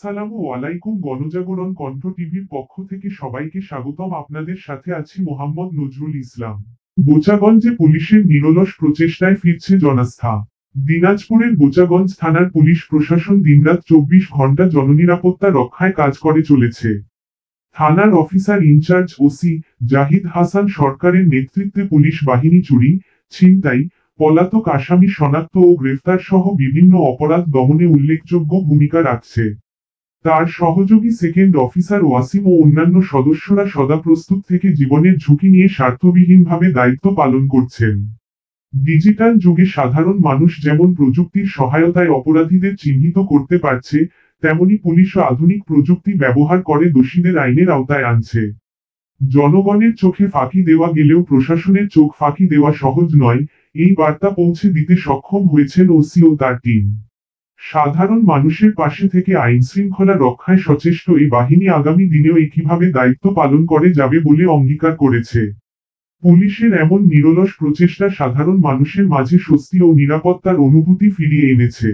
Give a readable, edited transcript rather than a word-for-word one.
আসসালামু আলাইকুম। গণজাগরণ কণ্ঠ টিভির পক্ষ থেকে সবাইকে স্বাগতম। আপনাদের সাথে আছি মোহাম্মদ নজরুল ইসলাম। বোচাগঞ্জে পুলিশের নিরলস প্রচেষ্টায় ফিরছে জনাস্থা। দিনাজপুরের বোচাগঞ্জ থানার পুলিশ প্রশাসন দিনরাত 24 ঘন্টা জননিরাপত্তা রক্ষায় কাজ করে চলেছে। থানার officer in charge OC Zahid Hasan সরকারের নেতৃত্বে পুলিশ বাহিনী চুরি, ছিনতাই, পলাতক আসামি শনাক্ত ও গ্রেফতার সহ বিভিন্ন অপরাধ দমনে উল্লেখযোগ্য ভূমিকা রাখছে। তার সহযোগী সেকেন্ড অফিসার ওয়াসিম ও অন্যান্য সদস্যরা সদা প্রস্তুত থেকে জীবনের ঝুঁকি নিয়ে স্বার্থবিহীনভাবে দায়িত্ব পালন করছেন। ডিজিটাল যুগে সাধারণ মানুষ যেমন প্রযুক্তির সহায়তায় অপরাধীদের চিহ্নিত করতে পারছে, তেমনি পুলিশও আধুনিক প্রযুক্তি ব্যবহার করে দোষীদের আইনের আওতায় আনছে। জনগণের চোখে ফাঁকি দেওয়া গেলেও প্রশাসনের চোখ ফাঁকি দেওয়া সহজ নয়, এই বার্তা পৌঁছে দিতে সক্ষম হয়েছেন ওসি ও তার টিম। সাধারণ মানুষের পাশে থেকে আইন শৃঙ্খলা রক্ষায় সচেষ্ট এই বাহিনী আগামী দিনেও একইভাবে দায়িত্ব পালন করে যাবে বলে অঙ্গীকার করেছে। পুলিশের এমন নিরলস প্রচেষ্টা সাধারণ মানুষের মাঝে স্বস্তি ও নিরাপত্তার অনুভূতি ফিরিয়ে এনেছে।